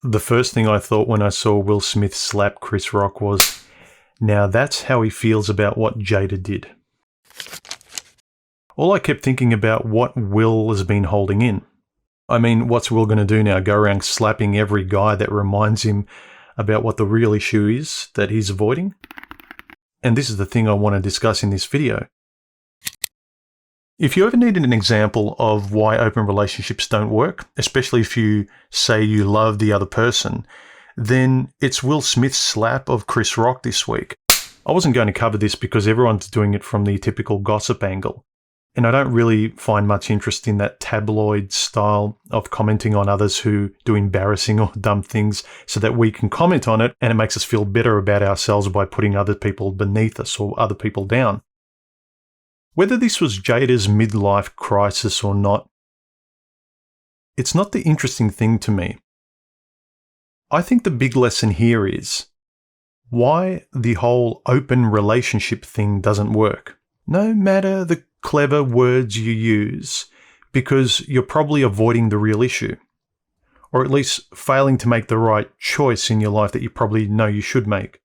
The first thing I thought when I saw Will Smith slap Chris Rock was, now that's how he feels about what Jada did. All I kept thinking about what Will has been holding in. I mean, what's Will going to do now? Go around slapping every guy that reminds him about what the real issue is that he's avoiding? And this is the thing I want to discuss in this video. If you ever needed an example of why open relationships don't work, especially if you say you love the other person, then it's Will Smith's slap of Chris Rock this week. I wasn't going to cover this because everyone's doing it from the typical gossip angle, and I don't really find much interest in that tabloid style of commenting on others who do embarrassing or dumb things so that we can comment on it and it makes us feel better about ourselves by putting other people beneath us or other people down. Whether this was Jada's midlife crisis or not, it's not the interesting thing to me. I think the big lesson here is why the whole open relationship thing doesn't work. No matter the clever words you use, because you're probably avoiding the real issue, or at least failing to make the right choice in your life that you probably know you should make.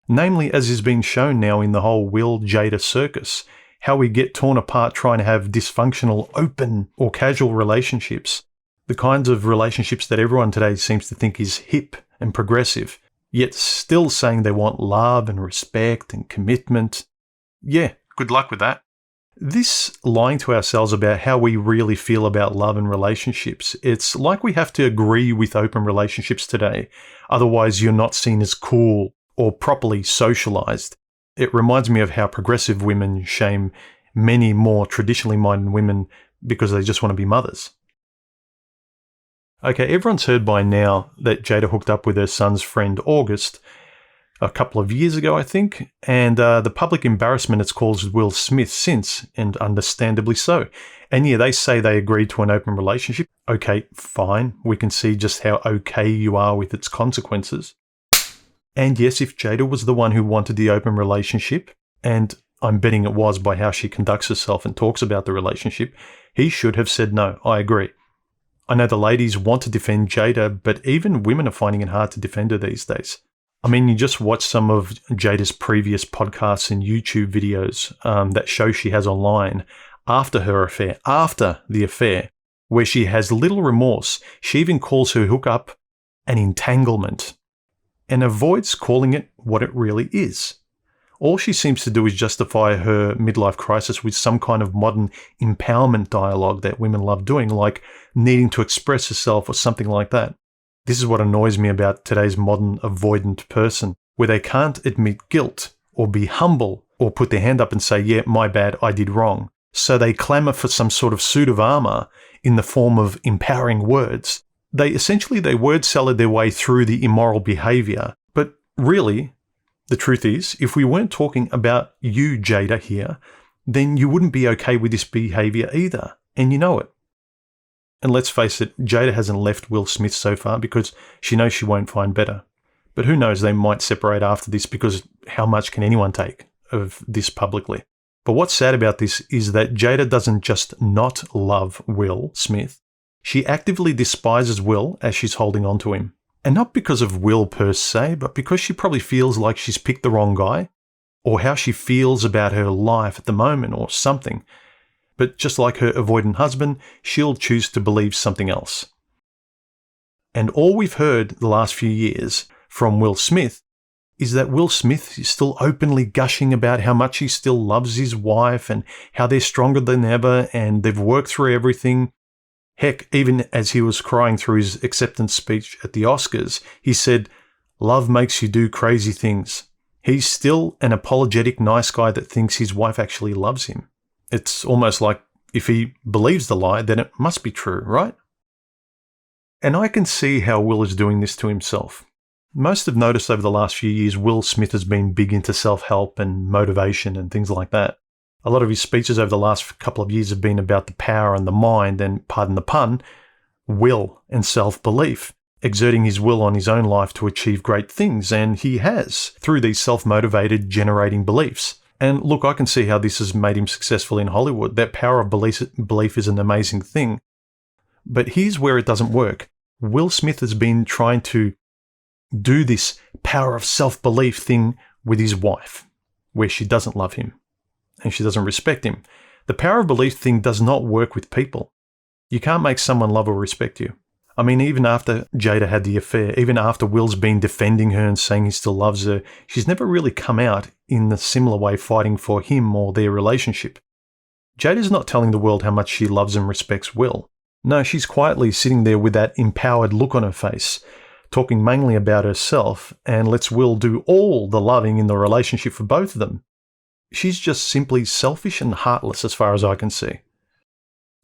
Namely, as is being shown now in the whole Will Jada circus, how we get torn apart trying to have dysfunctional, open or casual relationships, the kinds of relationships that everyone today seems to think is hip and progressive, yet still saying they want love and respect and commitment. Yeah, good luck with that. This lying to ourselves about how we really feel about love and relationships, it's like we have to agree with open relationships today, otherwise you're not seen as cool or properly socialized. It reminds me of how progressive women shame many more traditionally minded women because they just want to be mothers. Okay, everyone's heard by now that Jada hooked up with her son's friend August a couple of years ago, I think, and the public embarrassment it's caused Will Smith since, and understandably so. And yeah, they say they agreed to an open relationship. Okay, fine. We can see just how okay you are with its consequences. And yes, if Jada was the one who wanted the open relationship, and I'm betting it was by how she conducts herself and talks about the relationship, he should have said no. I agree. I know the ladies want to defend Jada, but even women are finding it hard to defend her these days. I mean, you just watch some of Jada's previous podcasts and YouTube videos that show she has online after her affair, after the affair, where she has little remorse. She even calls her hookup an entanglement and avoids calling it what it really is. All she seems to do is justify her midlife crisis with some kind of modern empowerment dialogue that women love doing, like needing to express herself or something like that. This is what annoys me about today's modern avoidant person, where they can't admit guilt or be humble or put their hand up and say, yeah, my bad, I did wrong. So they clamour for some sort of suit of armour in the form of empowering words. They word salad their way through the immoral behaviour. But really, the truth is, if we weren't talking about you, Jada, here, then you wouldn't be okay with this behaviour either. And you know it. And let's face it, Jada hasn't left Will Smith so far because she knows she won't find better. But who knows, they might separate after this because how much can anyone take of this publicly? But what's sad about this is that Jada doesn't just not love Will Smith. She actively despises Will as she's holding on to him. And not because of Will per se, but because she probably feels like she's picked the wrong guy, or how she feels about her life at the moment or something. But just like her avoidant husband, she'll choose to believe something else. And all we've heard the last few years from Will Smith is that Will Smith is still openly gushing about how much he still loves his wife and how they're stronger than ever and they've worked through everything. Heck, even as he was crying through his acceptance speech at the Oscars, he said, "Love makes you do crazy things." He's still an apologetic nice guy that thinks his wife actually loves him. It's almost like if he believes the lie, then it must be true, right? And I can see how Will is doing this to himself. Most have noticed over the last few years, Will Smith has been big into self-help and motivation and things like that. A lot of his speeches over the last couple of years have been about the power and the mind and, pardon the pun, will and self-belief, exerting his will on his own life to achieve great things, and he has, through these self-motivated, generating beliefs. And look, I can see how this has made him successful in Hollywood. That power of belief is an amazing thing. But here's where it doesn't work. Will Smith has been trying to do this power of self-belief thing with his wife, where she doesn't love him and she doesn't respect him. The power of belief thing does not work with people. You can't make someone love or respect you. I mean, even after Jada had the affair, even after Will's been defending her and saying he still loves her, she's never really come out in a similar way fighting for him or their relationship. Jada's not telling the world how much she loves and respects Will. No, she's quietly sitting there with that empowered look on her face, talking mainly about herself, and lets Will do all the loving in the relationship for both of them. She's just simply selfish and heartless as far as I can see.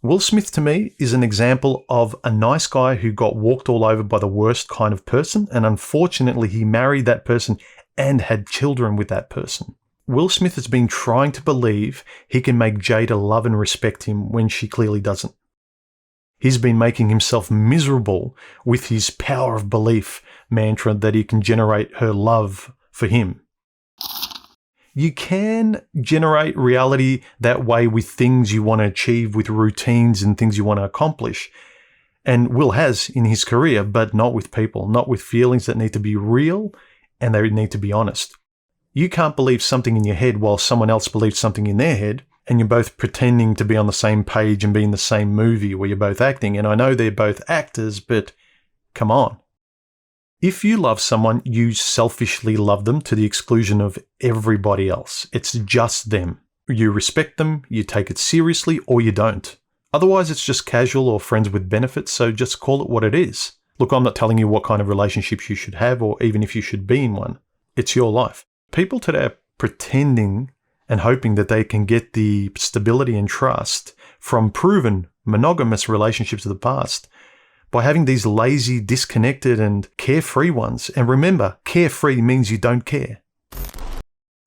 Will Smith, to me, is an example of a nice guy who got walked all over by the worst kind of person, and unfortunately he married that person and had children with that person. Will Smith has been trying to believe he can make Jada love and respect him when she clearly doesn't. He's been making himself miserable with his power of belief mantra that he can generate her love for him. You can generate reality that way with things you want to achieve, with routines and things you want to accomplish. And Will has in his career, but not with people, not with feelings that need to be real and they need to be honest. You can't believe something in your head while someone else believes something in their head, and you're both pretending to be on the same page and be in the same movie where you're both acting. And I know they're both actors, but come on. If you love someone, you selfishly love them to the exclusion of everybody else. It's just them. You respect them, you take it seriously, or you don't. Otherwise, it's just casual or friends with benefits, so just call it what it is. Look, I'm not telling you what kind of relationships you should have, or even if you should be in one. It's your life. People today are pretending and hoping that they can get the stability and trust from proven monogamous relationships of the past by having these lazy, disconnected, and carefree ones. And remember, carefree means you don't care.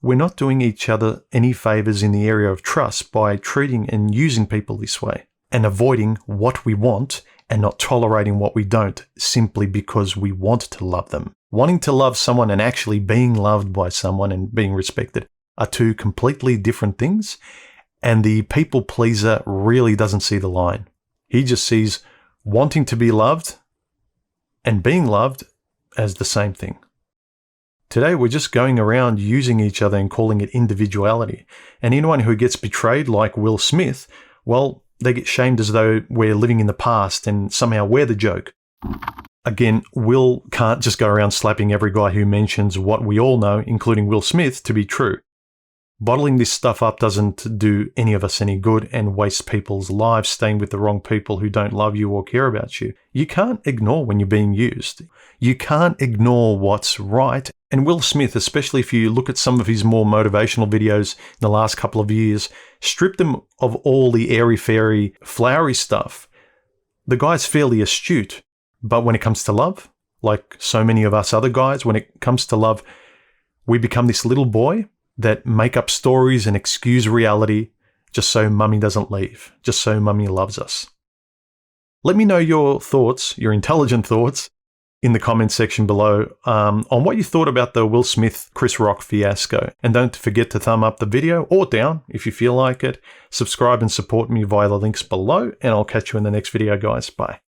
We're not doing each other any favors in the area of trust by treating and using people this way and avoiding what we want and not tolerating what we don't simply because we want to love them. Wanting to love someone and actually being loved by someone and being respected are two completely different things, and the people pleaser really doesn't see the line. He just sees wanting to be loved and being loved as the same thing. Today, we're just going around using each other and calling it individuality. And anyone who gets betrayed, like Will Smith, well, they get shamed as though we're living in the past and somehow we're the joke. Again, Will can't just go around slapping every guy who mentions what we all know, including Will Smith, to be true. Bottling this stuff up doesn't do any of us any good and wastes people's lives staying with the wrong people who don't love you or care about you. You can't ignore when you're being used. You can't ignore what's right. And Will Smith, especially if you look at some of his more motivational videos in the last couple of years, stripped them of all the airy-fairy, flowery stuff. The guy's fairly astute. But when it comes to love, like so many of us other guys, when it comes to love, we become this little boy that make up stories and excuse reality just so mummy doesn't leave, just so mummy loves us. Let me know your thoughts, your intelligent thoughts, in the comments section below on what you thought about the Will Smith-Chris Rock fiasco. And don't forget to thumb up the video, or down if you feel like it. Subscribe and support me via the links below, and I'll catch you in the next video, guys. Bye.